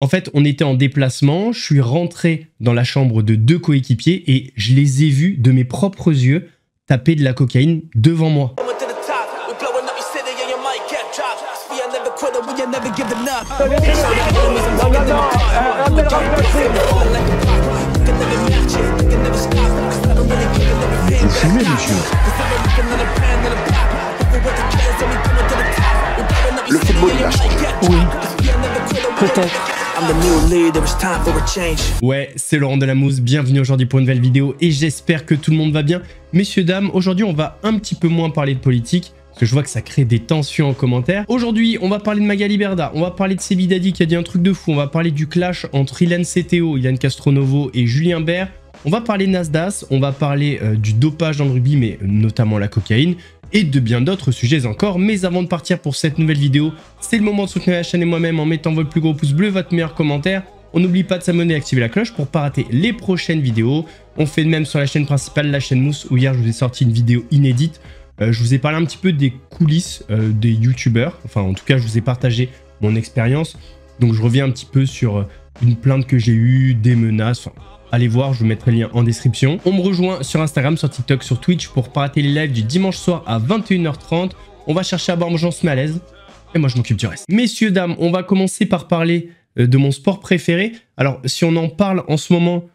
En fait, on était en déplacement, je suis rentré dans la chambre de 2 coéquipiers et je les ai vus de mes propres yeux taper de la cocaïne devant moi. Vous fumez, monsieur? Le football, il a changé. Oui, peut-être. Ouais, c'est Laurent Delamousse, bienvenue aujourd'hui pour une nouvelle vidéo et j'espère que tout le monde va bien. Messieurs, dames, aujourd'hui on va un petit peu moins parler de politique, parce que je vois que ça crée des tensions en commentaire. Aujourd'hui, on va parler de Magali Berda, on va parler de Sebi Dadi qui a dit un truc de fou, on va parler du clash entre Ilan Seteo, Ilan Castronovo et Julien Bert. On va parler Nasdaq, on va parler du dopage dans le rugby, mais notamment la cocaïne, et de bien d'autres sujets encore. Mais avant de partir pour cette nouvelle vidéo, c'est le moment de soutenir la chaîne et moi-même en mettant votre plus gros pouce bleu, votre meilleur commentaire. On n'oublie pas de s'abonner et d'activer la cloche pour ne pas rater les prochaines vidéos. On fait de même sur la chaîne principale, la chaîne Mousse, où hier je vous ai sorti une vidéo inédite. Je vous ai parlé un petit peu des coulisses des youtubeurs, enfin en tout cas je vous ai partagé mon expérience. Donc je reviens un petit peu sur une plainte que j'ai eue, des menaces, enfin, allez voir, je vous mettrai le lien en description. On me rejoint sur Instagram, sur TikTok, sur Twitch pour pas rater les lives du dimanche soir à 21h30. On va chercher à boire, manger, on se met à l'aise. Et moi, je m'occupe du reste. Messieurs, dames, on va commencer par parler de mon sport préféré. Alors, si on en parle en ce moment,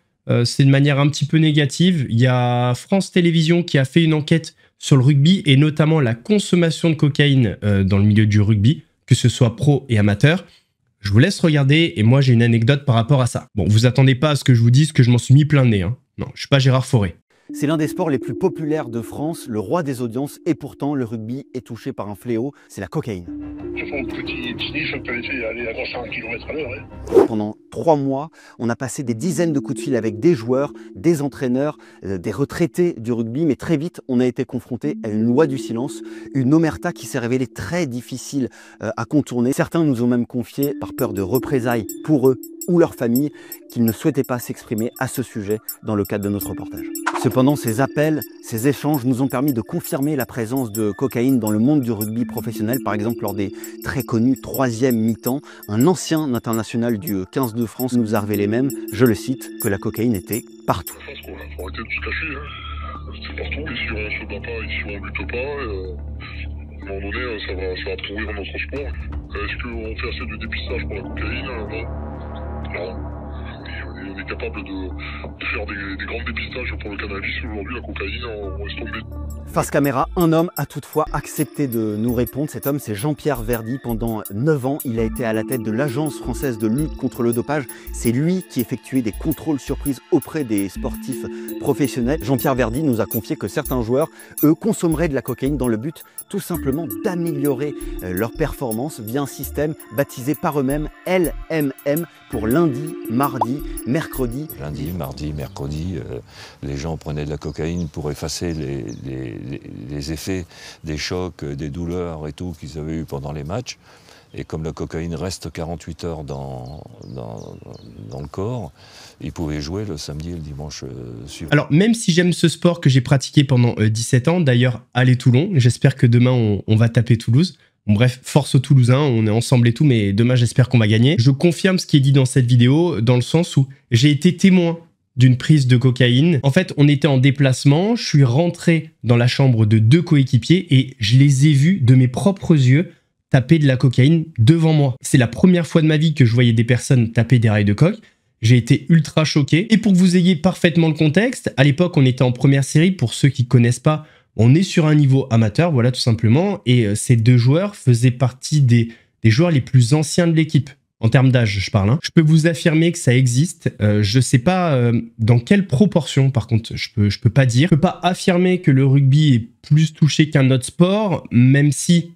c'est de manière un petit peu négative. Il y a France Télévisions qui a fait une enquête sur le rugby et notamment la consommation de cocaïne dans le milieu du rugby, que ce soit pro et amateur. Je vous laisse regarder et moi j'ai une anecdote par rapport à ça. Bon, vous attendez pas à ce que je vous dise que je m'en suis mis plein le nez, hein. Non, je suis pas Gérard Forêt. C'est l'un des sports les plus populaires de France, le roi des audiences, et pourtant le rugby est touché par un fléau, c'est la cocaïne. Ce sont petit sniff, ça peut aller à 300 km à l'heure. Pendant 3 mois, on a passé des dizaines de coups de fil avec des joueurs, des entraîneurs, des retraités du rugby, mais très vite, on a été confronté à une loi du silence, une omerta qui s'est révélée très difficile à contourner. Certains nous ont même confié, par peur de représailles pour eux ou leur famille, qu'ils ne souhaitaient pas s'exprimer à ce sujet dans le cadre de notre reportage. Cependant, ces appels, ces échanges nous ont permis de confirmer la présence de cocaïne dans le monde du rugby professionnel. Par exemple, lors des très connus 3e mi-temps, un ancien international du 15 de France nous a révélé même, je le cite, que la cocaïne était partout. Il faut arrêter de se cacher, hein. C'est partout, et si on se bat pas, et si on lutte pas, à un moment donné, ça va pourrir notre sport. Est-ce qu'on fait assez de dépistage pour la cocaïne? Non. On est capable de faire des grands dépistages pour le cannabis. Aujourd'hui, la cocaïne, on laisse tomber. Face caméra, un homme a toutefois accepté de nous répondre. Cet homme, c'est Jean-Pierre Verdy. Pendant 9 ans, il a été à la tête de l'Agence française de lutte contre le dopage. C'est lui qui effectuait des contrôles surprises auprès des sportifs professionnels. Jean-Pierre Verdy nous a confié que certains joueurs, eux, consommeraient de la cocaïne dans le but tout simplement d'améliorer leur performance via un système baptisé par eux-mêmes LMM pour lundi, mardi, mercredi. Lundi, mardi, mercredi, les gens prenaient de la cocaïne pour effacer les effets des chocs, des douleurs et tout qu'ils avaient eu pendant les matchs. Et comme la cocaïne reste 48 heures dans le corps, ils pouvaient jouer le samedi et le dimanche suivant. Alors, même si j'aime ce sport que j'ai pratiqué pendant 17 ans, d'ailleurs, allez Toulon, j'espère que demain, on va taper Toulouse. Bon, bref, force aux Toulousains, on est ensemble et tout, mais demain, j'espère qu'on va gagner. Je confirme ce qui est dit dans cette vidéo, dans le sens où j'ai été témoin d'une prise de cocaïne. En fait, on était en déplacement, je suis rentré dans la chambre de 2 coéquipiers et je les ai vus de mes propres yeux taper de la cocaïne devant moi. C'est la première fois de ma vie que je voyais des personnes taper des rails de coke. J'ai été ultra choqué. Et pour que vous ayez parfaitement le contexte, à l'époque, on était en première série. Pour ceux qui ne connaissent pas, on est sur un niveau amateur, voilà, tout simplement. Et ces 2 joueurs faisaient partie des joueurs les plus anciens de l'équipe. En termes d'âge, je parle. Hein. Je peux vous affirmer que ça existe. Je ne sais pas dans quelle proportion, par contre, je peux pas dire. Je peux pas affirmer que le rugby est plus touché qu'un autre sport, même si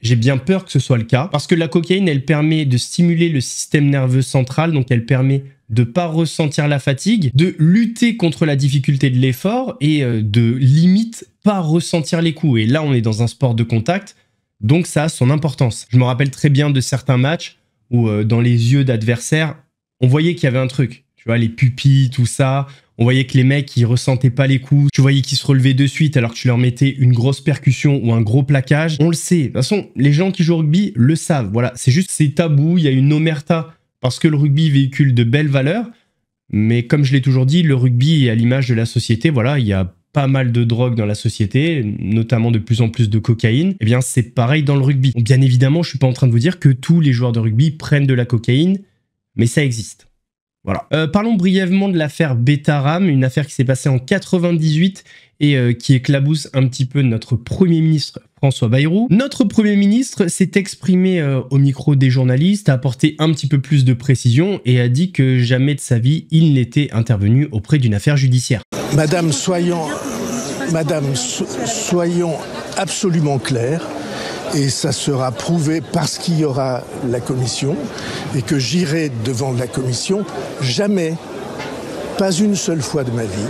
j'ai bien peur que ce soit le cas. Parce que la cocaïne, elle permet de stimuler le système nerveux central, donc elle permet de ne pas ressentir la fatigue, de lutter contre la difficulté de l'effort et de limite pas ressentir les coups. Et là, on est dans un sport de contact, donc ça a son importance. Je me rappelle très bien de certains matchs où dans les yeux d'adversaires, on voyait qu'il y avait un truc. Tu vois, les pupilles, tout ça. On voyait que les mecs, ils ressentaient pas les coups. Tu voyais qu'ils se relevaient de suite alors que tu leur mettais une grosse percussion ou un gros plaquage. On le sait. De toute façon, les gens qui jouent au rugby le savent. Voilà, c'est juste, c'est tabou. Il y a une omerta Parce que le rugby véhicule de belles valeurs, mais comme je l'ai toujours dit, le rugby est à l'image de la société. Voilà, il y a pas mal de drogue dans la société, notamment de plus en plus de cocaïne. Eh bien, c'est pareil dans le rugby. Bien évidemment, je suis pas en train de vous dire que tous les joueurs de rugby prennent de la cocaïne, mais ça existe. Voilà. Parlons brièvement de l'affaire Betaram, une affaire qui s'est passée en 98 et qui éclabousse un petit peu notre Premier ministre François Bayrou. Notre Premier ministre s'est exprimé au micro des journalistes, a apporté un petit peu plus de précision et a dit que jamais de sa vie il n'était intervenu auprès d'une affaire judiciaire. Madame, soyons absolument clairs. Et ça sera prouvé parce qu'il y aura la commission et que j'irai devant la commission. Jamais, pas une seule fois de ma vie,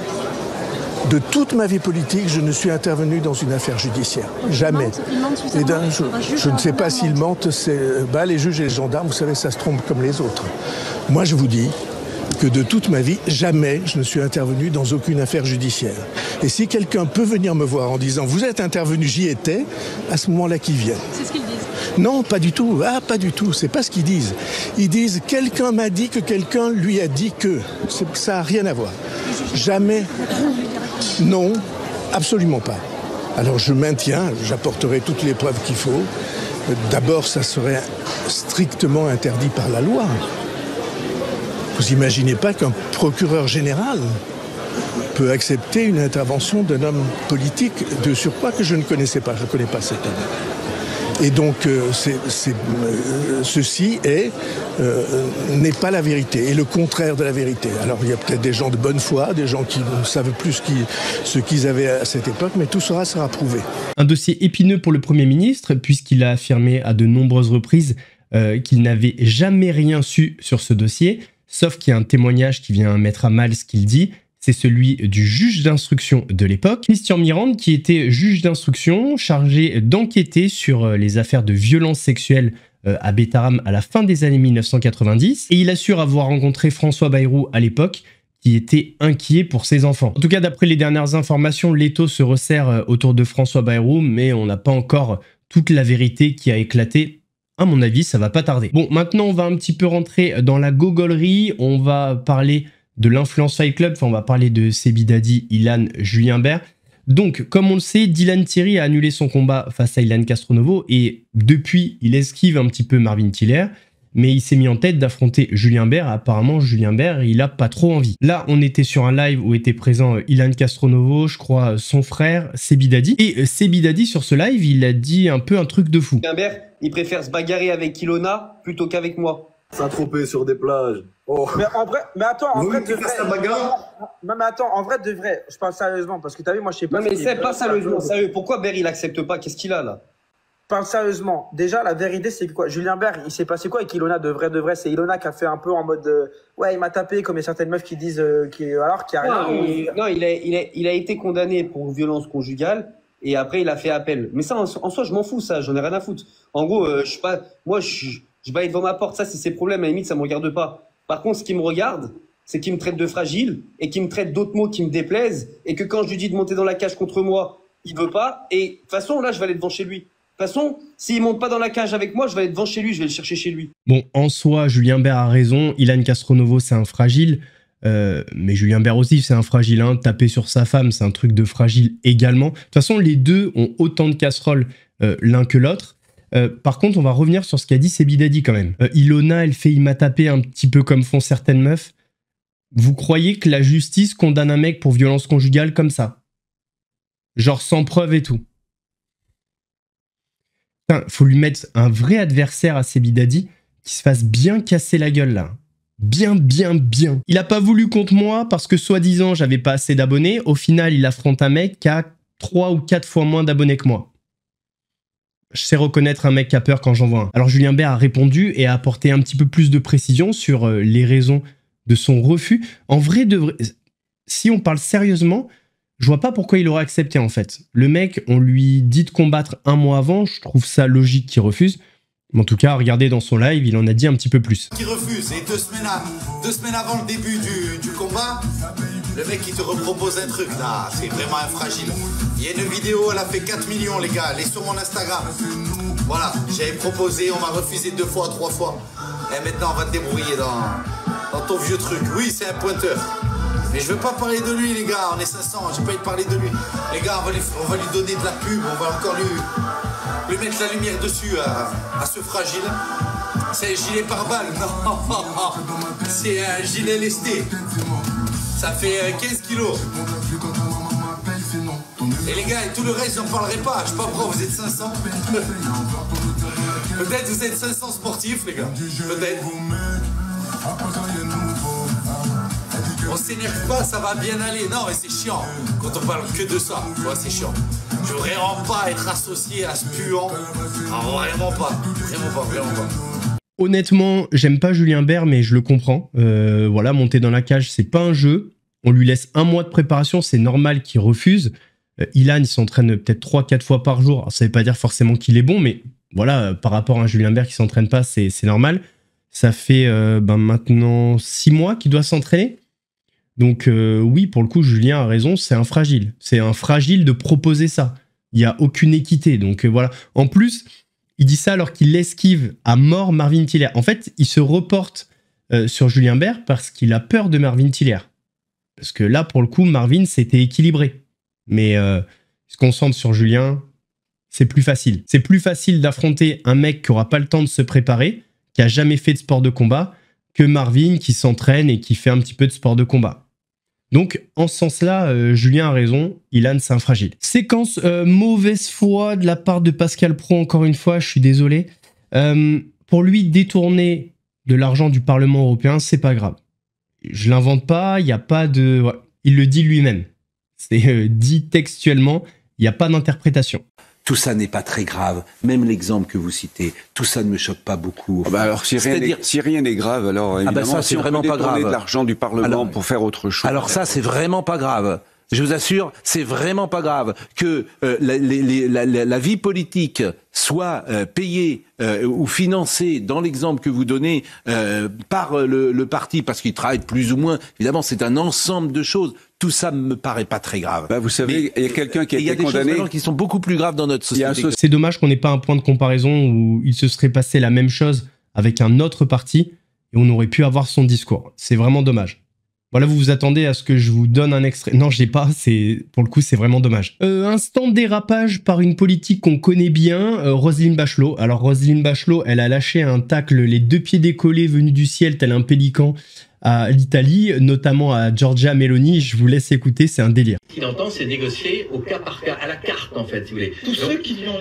de toute ma vie politique, je ne suis intervenu dans une affaire judiciaire. Jamais. Et je ne sais pas s'ils mentent. Les juges et les gendarmes, vous savez, ça se trompe comme les autres. Moi, je vous dis que de toute ma vie, jamais je ne suis intervenu dans aucune affaire judiciaire. Et si quelqu'un peut venir me voir en disant « vous êtes intervenu, j'y étais », à ce moment-là qu'ils viennent. C'est ce qu'ils disent. Non, pas du tout. Ah, pas du tout. C'est pas ce qu'ils disent. Ils disent « quelqu'un m'a dit que quelqu'un lui a dit que ». Ça n'a rien à voir. Jamais. Non, absolument pas. Alors je maintiens, j'apporterai toutes les preuves qu'il faut. D'abord, ça serait strictement interdit par la loi. Vous imaginez pas qu'un procureur général peut accepter une intervention d'un homme politique de surcroît que je ne connaissais pas. Je ne connais pas cet homme. Et donc, ceci n'est pas la vérité, et le contraire de la vérité. Alors, il y a peut-être des gens de bonne foi, des gens qui ne savent plus ce qu'ils avaient à cette époque, mais tout sera prouvé. Un dossier épineux pour le Premier ministre, puisqu'il a affirmé à de nombreuses reprises qu'il n'avait jamais rien su sur ce dossier. Sauf qu'il y a un témoignage qui vient mettre à mal ce qu'il dit, c'est celui du juge d'instruction de l'époque, Christian Mirande, qui était juge d'instruction chargé d'enquêter sur les affaires de violences sexuelles à Betaram à la fin des années 1990, et il assure avoir rencontré François Bayrou à l'époque, qui était inquiet pour ses enfants. En tout cas, d'après les dernières informations, l'étau se resserre autour de François Bayrou, mais on n'a pas encore toute la vérité qui a éclaté. À mon avis, ça va pas tarder. Bon, maintenant, on va un petit peu rentrer dans la gogolerie. On va parler de l'Influence Fight Club. Enfin, on va parler de Sebi Dadi, Ilan, Julien Bert. Donc, comme on le sait, Dylan Thierry a annulé son combat face à Ilan Castronovo et depuis, il esquive un petit peu Marvin Tiller. Mais il s'est mis en tête d'affronter Julien Bert. Apparemment, Julien Bert, il a pas trop envie. Là, on était sur un live où était présent Ilan Castronovo, je crois son frère, Sebi Dadi. Et Sebi Dadi, sur ce live, il a dit un peu un truc de fou. Julien Bert, il préfère se bagarrer avec Ilona plutôt qu'avec moi. S'attroper sur des plages. Oh. Mais en vrai, en vrai de vrai. Non mais attends, en vrai de vrai, je parle sérieusement parce que t'as vu, moi je sais pas. Non mais c'est pas sérieusement, sérieux. Pourquoi Bert il accepte pas? Qu'est-ce qu'il a là? Parle sérieusement. Déjà, la vérité, c'est que quoi, Julien Bert, il s'est passé quoi avec Ilona de vrai? C'est Ilona qui a fait un peu en mode ouais, il m'a tapé, comme il y a certaines meufs qui disent alors qu'il y a rien. Non, il a été condamné pour violence conjugale et après il a fait appel. Mais ça, en soi, je m'en fous, ça, j'en ai rien à foutre. En gros, je vais aller devant ma porte, ça, c'est ses problèmes, à la limite, ça me regarde pas. Par contre, ce qui me regarde, c'est qu'il me traite de fragile et qu'il me traite d'autres mots qui me déplaisent et que quand je lui dis de monter dans la cage contre moi, il veut pas. Et de toute façon, là, je vais aller devant chez lui. De toute façon, s'il monte pas dans la cage avec moi, je vais aller devant chez lui, je vais le chercher chez lui. Bon, en soi, Julien Bert a raison. Ilan Castronovo, c'est un fragile. Mais Julien Bert aussi, c'est un fragile. Hein. Taper sur sa femme, c'est un truc de fragile également. De toute façon, les deux ont autant de casseroles l'un que l'autre. Par contre, on va revenir sur ce qu'a dit Sebi Dadi quand même. Ilona, elle fait « il m'a tapé » un petit peu comme font certaines meufs. Vous croyez que la justice condamne un mec pour violence conjugale comme ça? Genre sans preuve et tout. Putain, faut lui mettre un vrai adversaire à Sebi Dadi qui se fasse bien casser la gueule là. Bien. Il a pas voulu contre moi parce que soi-disant j'avais pas assez d'abonnés. Au final, il affronte un mec qui a 3 ou 4 fois moins d'abonnés que moi. Je sais reconnaître un mec qui a peur quand j'en vois un. Alors Julien Bert a répondu et a apporté un petit peu plus de précision sur les raisons de son refus. En vrai, si on parle sérieusement, je vois pas pourquoi il aurait accepté en fait. Le mec, on lui dit de combattre un mois avant, je trouve ça logique qu'il refuse. Mais en tout cas, regardez dans son live, il en a dit un petit peu plus. Qui refuse, et 2 semaines avant le début du combat, le mec il te repropose un truc là, c'est vraiment un fragile. Il y a une vidéo, elle a fait 4 millions les gars, elle est sur mon Instagram. Voilà, j'avais proposé, on m'a refusé 2 fois, 3 fois. Et maintenant, on va te débrouiller dans ton vieux truc. Oui, c'est un pointeur. Mais je veux pas parler de lui, les gars. On est 500, j'ai pas envie de parler de lui. Les gars, on va lui donner de la pub. On va encore lui mettre la lumière dessus à ce fragile. C'est un gilet pare-balles. Non, c'est un gilet lesté. Ça fait 15 kilos. Et les gars, et tout le reste, j'en parlerai pas. Je sais pas pourquoi vous êtes 500. Peut-être vous êtes 500 sportifs, les gars. Peut-être. On s'énerve pas, ça va bien aller. Non, mais c'est chiant. Quand on parle que de ça, ouais, c'est chiant. Je voudrais vraiment pas être associé à ce puant. Non, vraiment pas. Vraiment pas. Honnêtement, j'aime pas Julien Bert, mais je le comprends. Voilà, monter dans la cage, c'est pas un jeu. On lui laisse 1 mois de préparation, c'est normal qu'il refuse. Ilan, il s'entraîne peut-être 3-4 fois par jour. Alors, ça veut pas dire forcément qu'il est bon, mais voilà, par rapport à un Julien Bert qui s'entraîne pas, c'est normal. Ça fait maintenant 6 mois qu'il doit s'entraîner. Donc oui, pour le coup, Julien a raison, c'est un fragile. C'est un fragile de proposer ça. Il n'y a aucune équité. Donc voilà. En plus, il dit ça alors qu'il esquive à mort Marvin Tiller. En fait, il se reporte sur Julien Bert parce qu'il a peur de Marvin Tiller. Parce que là, pour le coup, Marvin, c'était équilibré. Mais se concentre sur Julien, c'est plus facile. C'est plus facile d'affronter un mec qui n'aura pas le temps de se préparer, qui a jamais fait de sport de combat, que Marvin qui s'entraîne et qui fait un petit peu de sport de combat. Donc, en ce sens-là, Julien a raison, Ilan, c'est un fragile. Séquence mauvaise foi de la part de Pascal Praud, encore une fois, je suis désolé. Pour lui, détourner de l'argent du Parlement européen, c'est pas grave. Je l'invente pas, il n'y a pas de... Ouais, il le dit lui-même. C'est dit textuellement, il n'y a pas d'interprétation. Tout ça n'est pas très grave. Même l'exemple que vous citez, tout ça ne me choque pas beaucoup. Bah alors, si rien n'est grave, alors évidemment, ça, c'est vraiment pas grave. De l'argent du Parlement pour faire autre chose. Alors ça, c'est vraiment pas grave. Je vous assure, c'est vraiment pas grave que la vie politique soit payée ou financée, dans l'exemple que vous donnez, par le parti, parce qu'il travaille plus ou moins. Évidemment, c'est un ensemble de choses. Tout ça me paraît pas très grave. Bah vous savez, il y a quelqu'un qui a été condamné. Il y a des choses qui sont beaucoup plus graves dans notre société. C'est dommage qu'on n'ait pas un point de comparaison où il se serait passé la même chose avec un autre parti et on aurait pu avoir son discours. C'est vraiment dommage. Voilà, vous vous attendez à ce que je vous donne un extrait. Non, j'ai pas. Pour le coup, c'est vraiment dommage. Instant dérapage par une politique qu'on connaît bien, Roselyne Bachelot. Alors, Roselyne Bachelot, elle a lâché un tacle, les 2 pieds décollés venus du ciel, tel un pélican, à l'Italie, notamment à Giorgia Meloni. Je vous laisse écouter, c'est un délire. Ce qu'il entend, c'est négocier au cas par cas, à la carte en fait, si vous voulez. Tous ceux qui viennent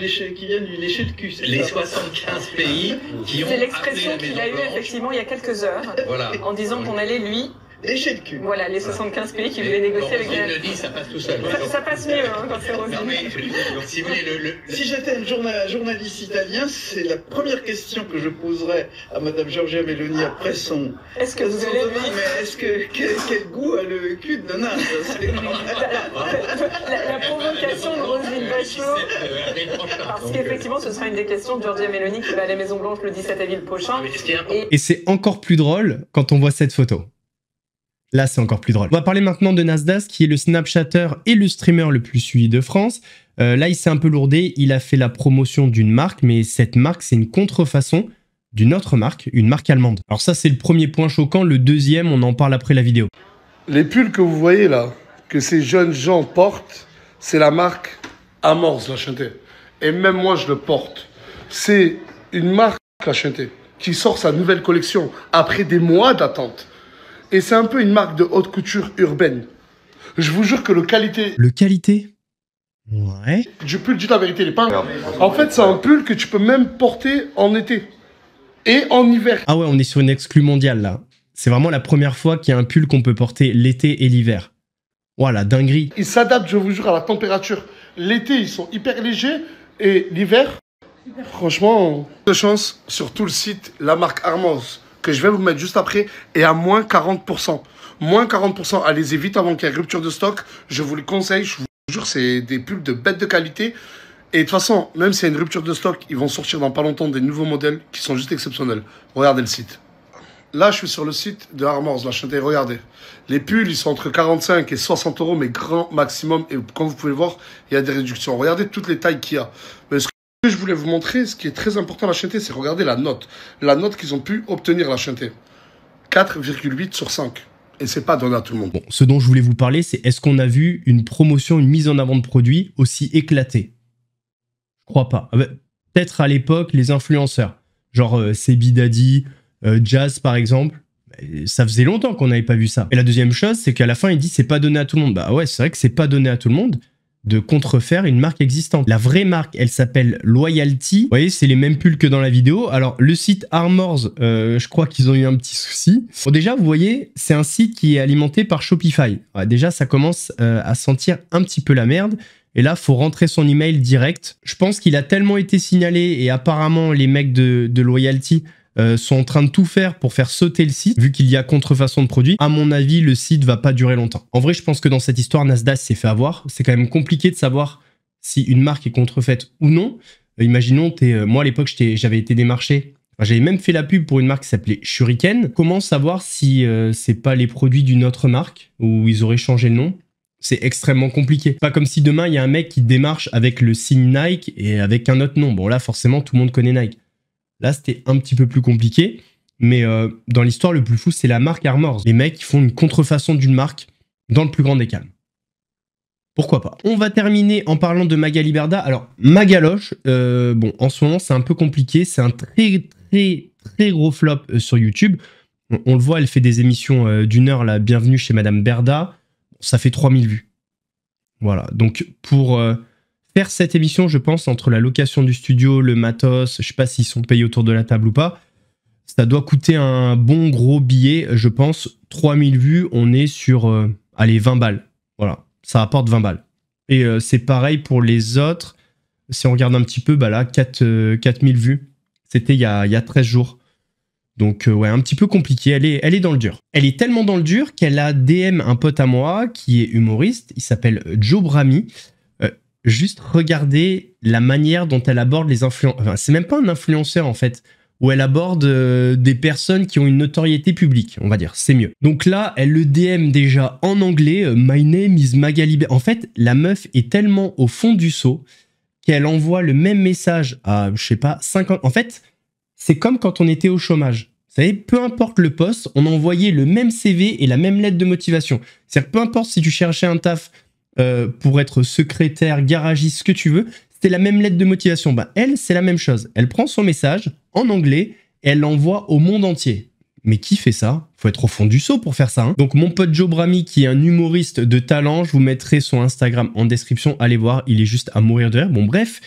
du lécher de cul. Les 75 pays qui ont... C'est l'expression qu'il a eue effectivement il y a quelques heures, voilà, en disant qu'on allait lui... lécher le cul. Voilà, les 75 pays qui voulaient négocier avec Roselyne le dit, ça passe tout seul. Ça passe mieux quand c'est Roselyne. Non mais, si vous voulez, si j'étais un journaliste italien, c'est la première question que je poserais à Madame Giorgia Meloni après son... Est-ce que vous allez... Mais est-ce que... Quel goût a le cul de Nana? La provocation de Roselyne Bachelot, parce qu'effectivement, ce sera une des questions de Giorgia Meloni qui va à la Maison-Blanche le 17 avril prochain. Et c'est encore plus drôle quand on voit cette photo. Là, c'est encore plus drôle. On va parler maintenant de Nasdaq, qui est le Snapchatter et le streamer le plus suivi de France. Là, il s'est un peu lourdé. Il a fait la promotion d'une marque, mais cette marque, c'est une contrefaçon d'une autre marque, une marque allemande. Alors ça, c'est le premier point choquant. Le deuxième, on en parle après la vidéo. Les pulls que vous voyez là, que ces jeunes gens portent, c'est la marque Amors, la Chanté. Et même moi, je le porte. C'est une marque, la Chanté, qui sort sa nouvelle collection après des mois d'attente. Et c'est un peu une marque de haute couture urbaine. Je vous jure que le qualité... Le qualité? Ouais. Du pull, dis la vérité, les pains. En fait, c'est un pull que tu peux même porter en été. Et en hiver. Ah ouais, on est sur une exclue mondiale, là. C'est vraiment la première fois qu'il y a un pull qu'on peut porter l'été et l'hiver. Voilà, dinguerie. Ils s'adaptent, je vous jure, à la température. L'été, ils sont hyper légers. Et l'hiver, franchement, de chance, sur tout le site, la marque Armos, que je vais vous mettre juste après, est à moins 40%. Moins 40%, allez-y vite avant qu'il y ait rupture de stock. Je vous le conseille, je vous jure, c'est des pulls de bête de qualité. Et de toute façon, même s'il y a une rupture de stock, ils vont sortir dans pas longtemps des nouveaux modèles qui sont juste exceptionnels. Regardez le site. Là, je suis sur le site de Armors, la Chanté, regardez. Les pulls, ils sont entre 45 et 60 €, mais grand maximum. Et comme vous pouvez le voir, il y a des réductions. Regardez toutes les tailles qu'il y a. Mais ce que je voulais vous montrer, ce qui est très important à la chaîne T, c'est regarder la note. La note qu'ils ont pu obtenir à la chaîne T. 4,8 sur 5. Et c'est pas donné à tout le monde. Bon, ce dont je voulais vous parler, c'est est-ce qu'on a vu une promotion, une mise en avant de produits aussi éclatée? Je crois pas. Peut-être à l'époque, les influenceurs. Genre Sebi Daddy, Jazz par exemple. Ça faisait longtemps qu'on n'avait pas vu ça. Et la deuxième chose, c'est qu'à la fin, il dit c'est pas donné à tout le monde. Bah ouais, c'est vrai que c'est pas donné à tout le monde de contrefaire une marque existante. La vraie marque, elle s'appelle Loyalty. Vous voyez, c'est les mêmes pulls que dans la vidéo. Alors, le site Armors, je crois qu'ils ont eu un petit souci. Bon, déjà, vous voyez, c'est un site qui est alimenté par Shopify. Ouais, déjà, ça commence à sentir un petit peu la merde. Et là, faut rentrer son email direct. Je pense qu'il a tellement été signalé et apparemment, les mecs de Loyalty sont en train de tout faire pour faire sauter le site, vu qu'il y a contrefaçon de produits. À mon avis, le site va pas durer longtemps. En vrai, je pense que dans cette histoire, Nasdaq s'est fait avoir. C'est quand même compliqué de savoir si une marque est contrefaite ou non. Imaginons, moi à l'époque, j'avais été démarché. Enfin, j'avais même fait la pub pour une marque qui s'appelait Shuriken. Comment savoir si c'est pas les produits d'une autre marque ou ils auraient changé le nom? C'est extrêmement compliqué. Pas comme si demain, il y a un mec qui démarche avec le signe Nike et avec un autre nom. Bon, là, forcément, tout le monde connaît Nike. Là, c'était un petit peu plus compliqué, mais dans l'histoire, le plus fou, c'est la marque Armors. Les mecs, ils font une contrefaçon d'une marque dans le plus grand des calmes. Pourquoi pas? On va terminer en parlant de Magali Berda. Alors, Magaloche, bon, en ce moment, c'est un peu compliqué. C'est un très gros flop sur YouTube. On le voit, elle fait des émissions d'1 heure, la bienvenue chez Madame Berda. Ça fait 3000 vues. Voilà, donc pour... faire cette émission, je pense, entre la location du studio, le matos, je sais pas s'ils sont payés autour de la table ou pas, ça doit coûter un bon gros billet, je pense. 3000 vues, on est sur, allez, 20 balles. Voilà, ça rapporte 20 balles. Et c'est pareil pour les autres. Si on regarde un petit peu, bah là, 4000 vues. C'était il y a 13 jours. Donc, ouais, un petit peu compliqué. Elle est dans le dur. Elle est tellement dans le dur qu'elle a DM un pote à moi qui est humoriste. Il s'appelle Joe Brami. Juste regardez la manière dont elle aborde les influenceurs. Enfin, c'est même pas un influenceur en fait, où elle aborde des personnes qui ont une notoriété publique, on va dire. C'est mieux. Donc là, elle le DM déjà en anglais. My name is Magali Berda. En fait, la meuf est tellement au fond du seau qu'elle envoie le même message à, je sais pas, 50. En fait, c'est comme quand on était au chômage. Vous savez, peu importe le poste, on envoyait le même CV et la même lettre de motivation. C'est-à-dire que peu importe si tu cherchais un taf pour être secrétaire, garagiste, ce que tu veux, c'était la même lettre de motivation. Bah, elle, c'est la même chose. Elle prend son message en anglais et elle l'envoie au monde entier. Mais qui fait ça? Faut être au fond du seau pour faire ça. Hein. Donc mon pote Joe Brami, qui est un humoriste de talent, je vous mettrai son Instagram en description. Allez voir, il est juste à mourir de rire. Bon bref,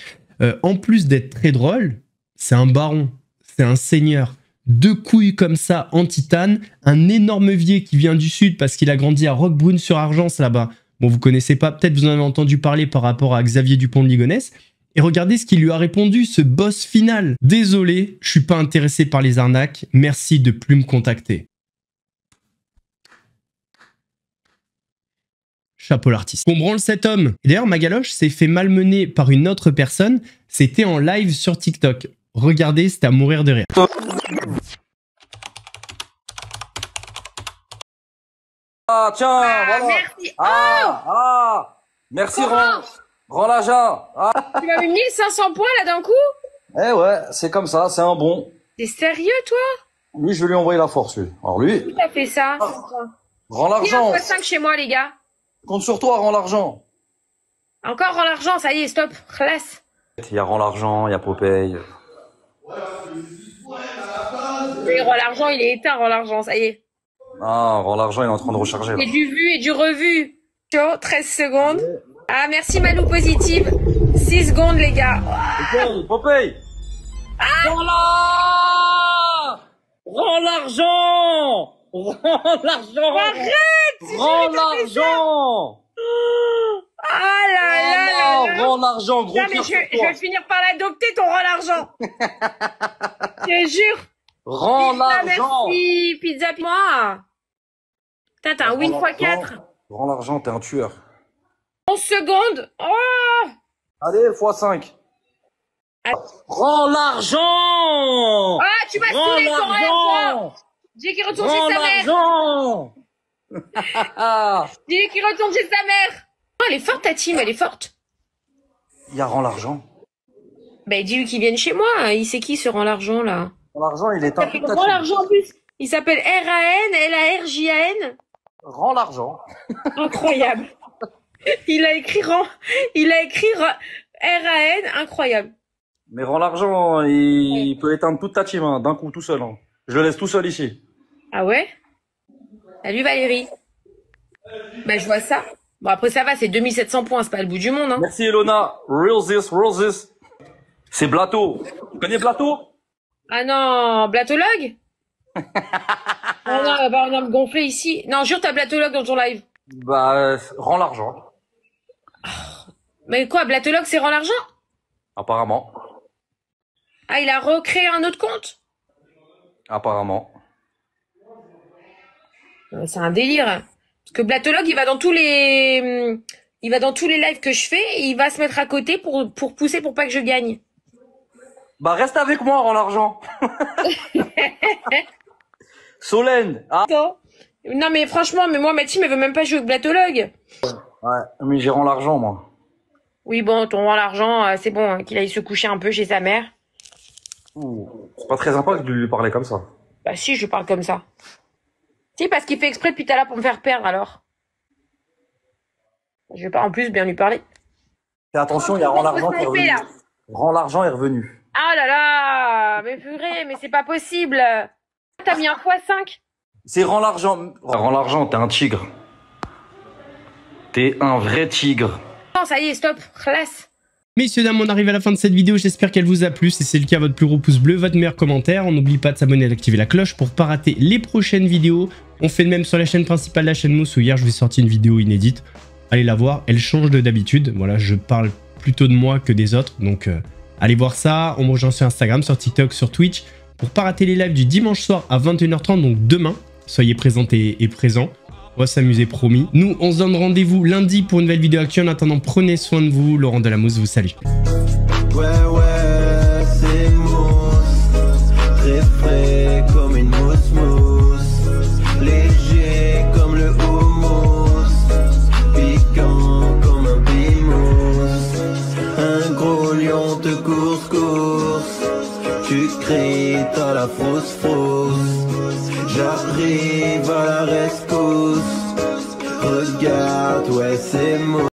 en plus d'être très drôle, c'est un baron, c'est un seigneur. 2 couilles comme ça en titane, un énorme vieux qui vient du sud parce qu'il a grandi à Roquebrune-sur-Argence là-bas. Bon, vous connaissez pas, peut-être vous en avez entendu parler par rapport à Xavier Dupont de Ligonnès. Et regardez ce qu'il lui a répondu, ce boss final. Désolé, je suis pas intéressé par les arnaques. Merci de plus me contacter. Chapeau l'artiste. On branle cet homme. Et d'ailleurs, Magaloche s'est fait malmener par une autre personne. C'était en live sur TikTok. Regardez, c'était à mourir de rire. Ah tiens, voilà. Merci. Merci, rends l'argent. Tu m'as mis 1500 points là d'un coup? Eh ouais, c'est comme ça, c'est un bon. T'es sérieux toi? Lui, je vais lui envoyer la force, lui. Alors lui... Qui t'a fait ça? Rends l'argent. Il y a 5 chez moi les gars. Compte sur toi, rends l'argent. Encore rends l'argent, ça y est, stop, classe. Il y a rends l'argent, il y a Popeye. Et rends l'argent, il est éteint, rends l'argent, ça y est. Ah, rends l'argent, il est en train de recharger. Et du vu et du revu. 13 secondes. Ah, merci Malou Positive. 6 secondes, les gars. Popeye. Ah Rends l'argent. Rends l'argent. Arrête. Rends l'argent. Ah là là. Rends l'argent, gros. Non, mais je vais finir par l'adopter, ton rends l'argent. Je te jure. Rends l'argent. Merci, pizza, moi. Putain, t'as un win x4. Rends l'argent, t'es un tueur. 11 secondes. Oh. Allez, x5. Rends l'argent. Ah, tu m'as saoulé, ton l'argent. Dis qu'il retourne chez sa mère. Dis qu'il retourne chez sa mère. Oh, elle est forte, ta team, elle est forte. Il y a rend l'argent. Bah, dis-lui qu'il vienne chez moi. Il sait qui se rend l'argent, là? L'argent, il est un peu Rend l'argent en plus. Il s'appelle R-A-N, L-A-R-J-A-N. Rends l'argent. Incroyable. Il a écrit R-A-N, incroyable. Mais rends l'argent, il peut éteindre toute ta team, hein, d'un coup, tout seul. Hein. Je le laisse tout seul ici. Ah ouais? Salut Valérie. Bah, je vois ça. Bon, après, ça va, c'est 2700 points, c'est pas le bout du monde, hein. Merci Elona. Real this. C'est Blato. Tu connais Blato? Ah non, Blatologue? Oh non, on va me gonfler ici. Non, jure, t'as Blatologue dans ton live. Bah, rends l'argent. Mais quoi, Blatologue, c'est rend l'argent? Apparemment. Ah, il a recréé un autre compte? Apparemment. C'est un délire. Parce que Blatologue, il va dans tous les lives que je fais et il va se mettre à côté pour pousser pour pas que je gagne. Bah, reste avec moi, rends l'argent. Solène. Ah. Non, mais franchement, moi, ma team, elle veut même pas jouer avec Blatologue. Ouais, mais j'ai rend l'argent, moi. Oui, bon, ton rend l'argent, c'est bon, hein, qu'il aille se coucher un peu chez sa mère. C'est pas très sympa de lui parler comme ça. Bah si, je parle comme ça. Si, parce qu'il fait exprès depuis tout à l'heure pour me faire perdre, alors. Je vais pas en plus bien lui parler. Fais attention, il y a rend l'argent qui est revenu. Rend l'argent est revenu. Ah là là, mais purée, mais c'est pas possible. T'as mis un x5. C'est rend l'argent. Rend l'argent, t'es un tigre. T'es un vrai tigre. Non, ça y est, stop, classe. Messieurs, dames, on arrive à la fin de cette vidéo, j'espère qu'elle vous a plu. Si c'est le cas, votre plus gros pouce bleu, votre meilleur commentaire. On n'oublie pas de s'abonner et d'activer la cloche pour pas rater les prochaines vidéos. On fait de même sur la chaîne principale, la chaîne Mousse, où hier je vous ai sorti une vidéo inédite. Allez la voir, elle change de d'habitude. Voilà, je parle plutôt de moi que des autres, donc allez voir ça. On me rejoint sur Instagram, sur TikTok, sur Twitch, pour pas rater les lives du dimanche soir à 21h30, donc demain. Soyez présents et présents. On va s'amuser, promis. Nous, on se donne rendez-vous lundi pour une nouvelle vidéo actu. En attendant, prenez soin de vous. Laurent Delamousse vous salue. Ouais, c'est mousse. Très frais comme une mousse. Léger comme le houmous. Piquant comme un bimous. Un gros lion te course. Tu cries, t'as la fausse. J'arrive à la rescousse. Regarde, ouais, c'est moi.